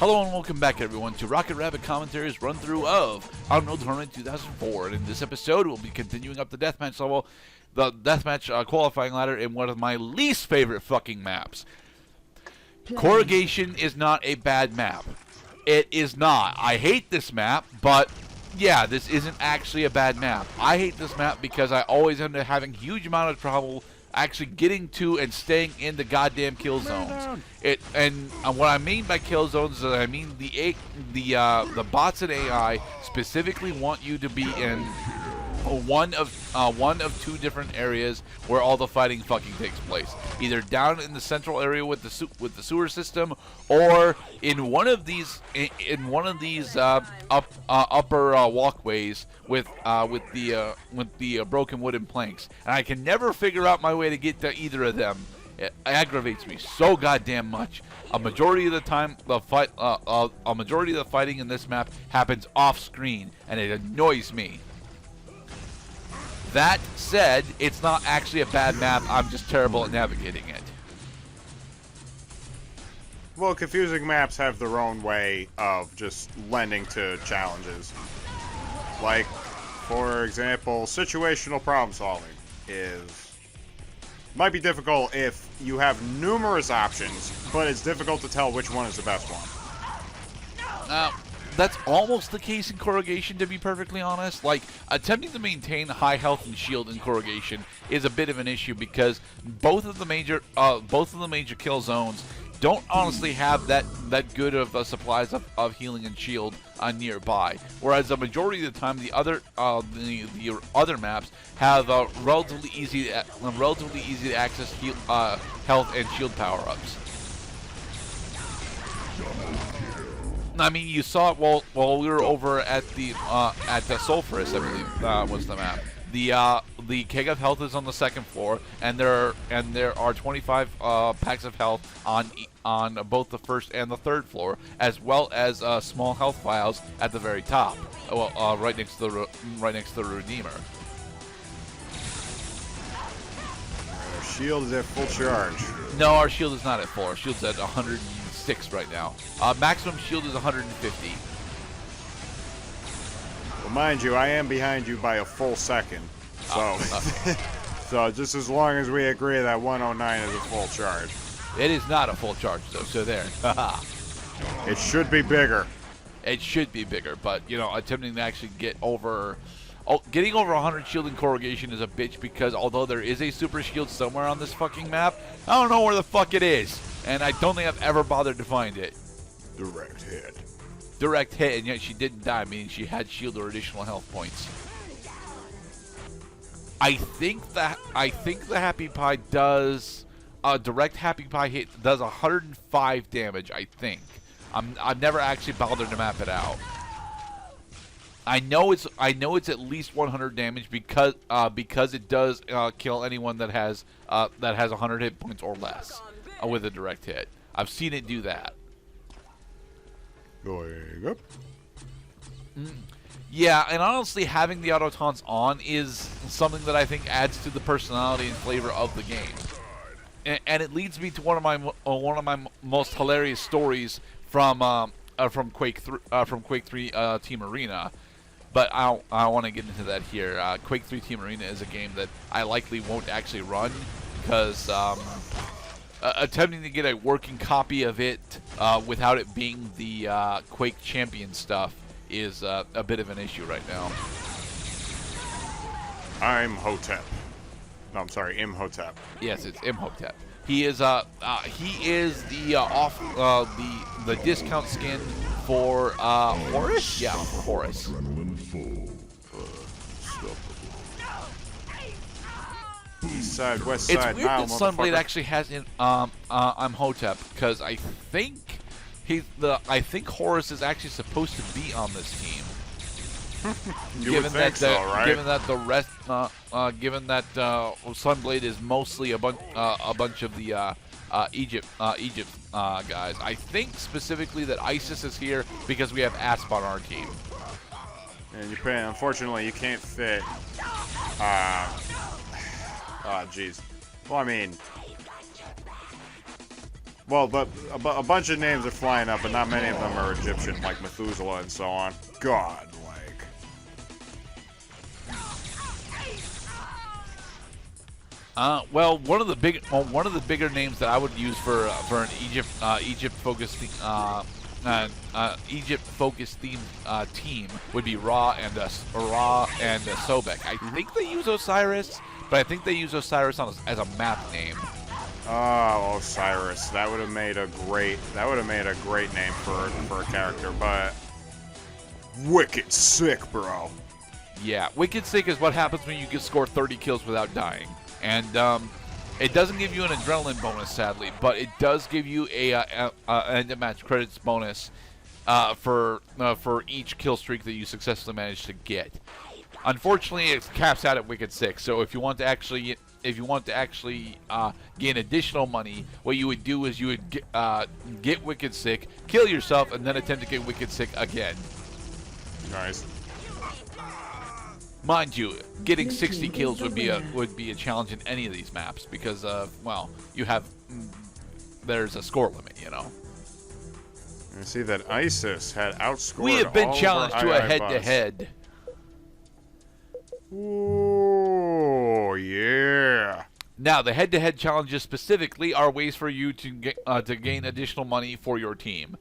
Hello and welcome back, everyone, to Rocket Rabbit Commentaries run-through of Untitled Tournament 2004. And in this episode, we'll be continuing up the Deathmatch level, the Deathmatch qualifying ladder in one of my least favorite fucking maps. Corrugation is not a bad map. It is not. I hate this map, but yeah, this isn't actually a bad map. I hate this map because I always end up having huge amount of trouble actually getting to and staying in the goddamn kill zones. And what I mean by kill zones is I mean the bots and AI specifically want you to be in one of two different areas where all the fighting fucking takes place. Either down in the central area with the sewer system, or in one of these upper walkways with the broken wooden planks. And I can never figure out my way to get to either of them. It aggravates me so goddamn much. A majority of the time, a majority of the fighting in this map happens off screen, and it annoys me. That said, it's not actually a bad map. I'm just terrible at navigating it. Well, confusing maps have their own way of just lending to challenges. Like, for example, situational problem solving might be difficult if you have numerous options, but it's difficult to tell which one is the best one. That's almost the case in Corrugation, to be perfectly honest. Like, attempting to maintain high health and shield in Corrugation is a bit of an issue because both of the major kill zones don't honestly have that good of supplies of healing and shield nearby. Whereas a majority of the time, the other maps have relatively easy to access health and shield power ups. I mean, you saw it while we were over at the Sulphurous, I believe was the map. The keg of health is on the second floor, and there are 25 packs of health on both the first and the third floor, as well as small health vials at the very top, right next to the Redeemer. Our shield is at full charge. No, our shield is not at full. Our shield's at 106 right now. Maximum shield is 150. Well, mind you, I am behind you by a full second. So, so just as long as we agree that 109 is a full charge. It is not a full charge, though, so there. It should be bigger. It should be bigger, but, you know, attempting to actually get over... getting over 100 shield in Corrugation is a bitch because although there is a super shield somewhere on this fucking map, I don't know where the fuck it is. And I don't think I've ever bothered to find it. Direct hit. Direct hit, and yet she didn't die, meaning she had shield or additional health points. I think the Happy Pie does direct Happy Pie hit does 105 damage. I think. I've never actually bothered to map it out. I know it's at least 100 damage because it does kill anyone that has 100 hit points or less with a direct hit. I've seen it do that. Going up. Yeah, and honestly, having the auto taunts on is something that I think adds to the personality and flavor of the game. And it leads me to one of my most hilarious stories from Quake 3 Team Arena. But I don't want to get into that here. Quake 3 Team Arena is a game that I likely won't actually run because attempting to get a working copy of it without it being the Quake Champion stuff is a bit of an issue right now. I'm Hotep. No, I'm sorry, Imhotep. Yes, it's Imhotep. He is the discount skin for Horus. Yeah, for Horus. East side, west side. It's weird that Sunblade actually has Imhotep because I think Horus is actually supposed to be on this team. Given that Sunblade is mostly a bunch of the Egypt guys. I think specifically that ISIS is here because we have Asp on our team. And unfortunately, you can't fit. Jeez. Well, I mean, Well, but a bunch of names are flying up, but not many of them are Egyptian, like Methuselah and so on. God, like. Well, one of the bigger names that I would use for an Egypt focused theme team would be Ra and Sobek. I think they use Osiris, but I think they use Osiris as a map name. Oh, Osiris. That would have made a great name for a character, but wicked sick, bro. Yeah, wicked sick is what happens when you can score 30 kills without dying. And it doesn't give you an adrenaline bonus, sadly, but it does give you an end of match credits bonus for each kill streak that you successfully manage to get. Unfortunately, it caps out at wicked sick. So if you want to actually gain additional money, what you would do is you would get wicked sick, kill yourself, and then attempt to get wicked sick again. Nice. Mind you, getting 60 kills would be a challenge in any of these maps because well, there's a score limit, you know. I see that ISIS had outscored. We have been challenged to a head-to-head. Ooh, yeah. Now, the head-to-head challenges specifically are ways for you to gain additional money for your team.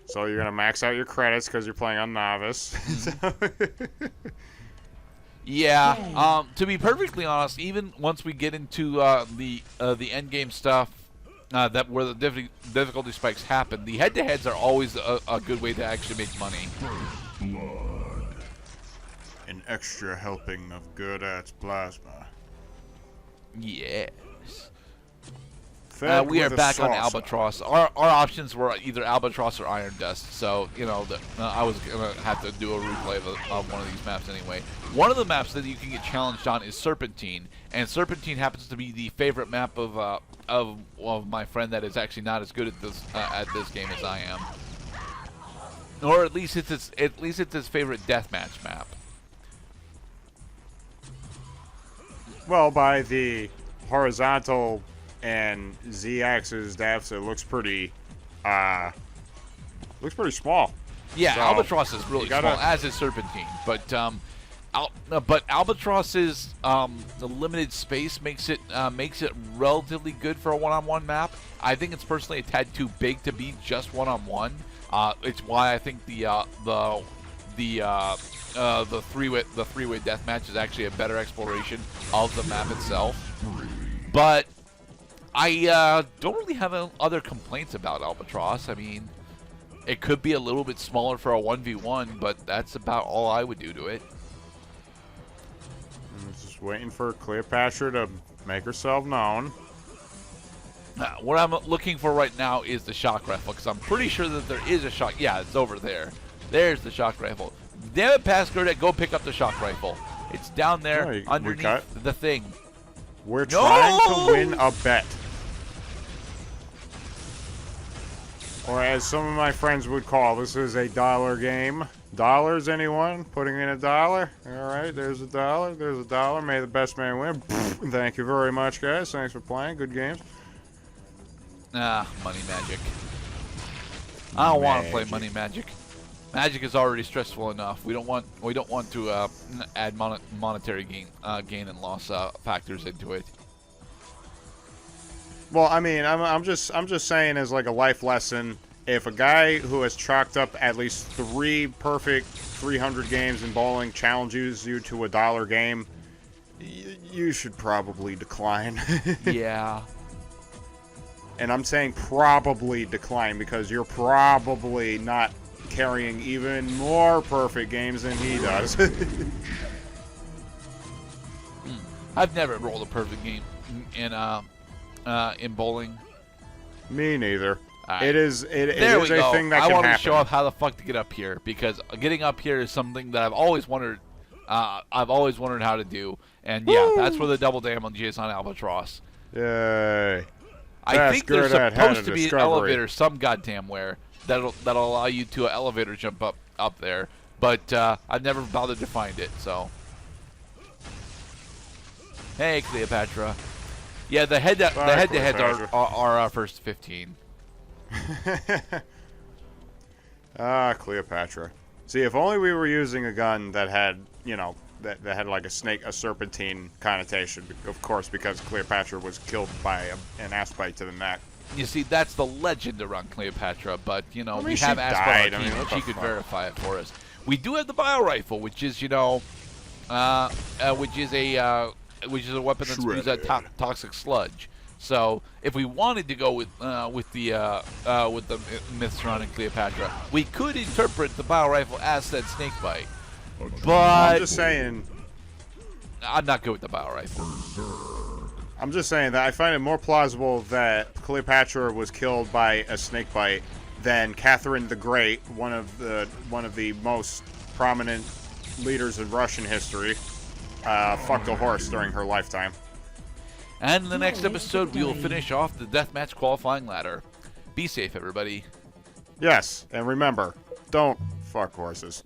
So you're gonna max out your credits because you're playing on novice. Yeah. To be perfectly honest, even once we get into the end game stuff, where the difficulty spikes happen, the head-to-heads are always a good way to actually make money. An extra helping of good ass plasma. Yes. We are back on Albatross. Our options were either Albatross or Iron Dust, so you know I was gonna have to do a replay of one of these maps anyway. One of the maps that you can get challenged on is Serpentine, and Serpentine happens to be the favorite map of my friend that is actually not as good at this game as I am, or at least it's his favorite deathmatch map. Well, by the horizontal and Z-axis depths, it looks pretty small. Yeah, so Albatross is really small, as is Serpentine. But Albatross's the limited space makes it relatively good for a one-on-one map. I think it's personally a tad too big to be just one-on-one. It's why I think the three-way deathmatch is actually a better exploration of the map itself. But I don't really have other complaints about Albatross. I mean, it could be a little bit smaller for a 1v1, but that's about all I would do to it. I'm just waiting for Cleopatra to make herself known. What I'm looking for right now is the shock rifle, because I'm pretty sure that there is a shock. Yeah, it's over there. There's the shock rifle. Damn it, Pascal, go pick up the shock rifle. It's down there underneath the thing. We're trying to win a bet. Or as some of my friends would call, this is a dollar game. Dollars, anyone? Putting in $1? All right, there's $1. There's $1. May the best man win. Thank you very much, guys. Thanks for playing. Good games. Money magic. I don't want to play money magic. Magic is already stressful enough. We don't want to add monetary gain and loss factors into it. Well, I mean, I'm just saying as like a life lesson. If a guy who has chalked up at least 3 perfect 300 games in bowling challenges you to a $1 game, you should probably decline. Yeah. And I'm saying probably decline because you're probably not carrying even more perfect games than he does. I've never rolled a perfect game in bowling. Me neither. Right. It is a thing that can happen. I want to show off how the fuck to get up here, because getting up here is something that I've always wondered how to do, and yeah, that's where the double damage is on Albatross. Yay! I think there's supposed to be an elevator some goddamn where that'll allow you to an elevator jump up there, but I've never bothered to find it. So, hey, Cleopatra. Yeah, the head-to-heads are our first 15. Ah, Cleopatra. See, if only we were using a gun that had, you know, that had like a serpentine connotation. Of course, because Cleopatra was killed by an ass bite to the neck. You see, that's the legend around Cleopatra, but, you know, I mean, we she have asked died. our I team, mean, and what she the could fuck? verify it for us. We do have the bio rifle, which is, you know, which is a weapon that spews out toxic sludge. So, if we wanted to go with the myth surrounding Cleopatra, we could interpret the bio rifle as said snake bite. But I'm just saying. I'm not good with the bio rifle. I'm just saying that I find it more plausible that Cleopatra was killed by a snake bite than Catherine the Great, one of the most prominent leaders in Russian history, fucked a horse during her lifetime. And in the next episode, we will finish off the deathmatch qualifying ladder. Be safe, everybody. Yes, and remember, don't fuck horses.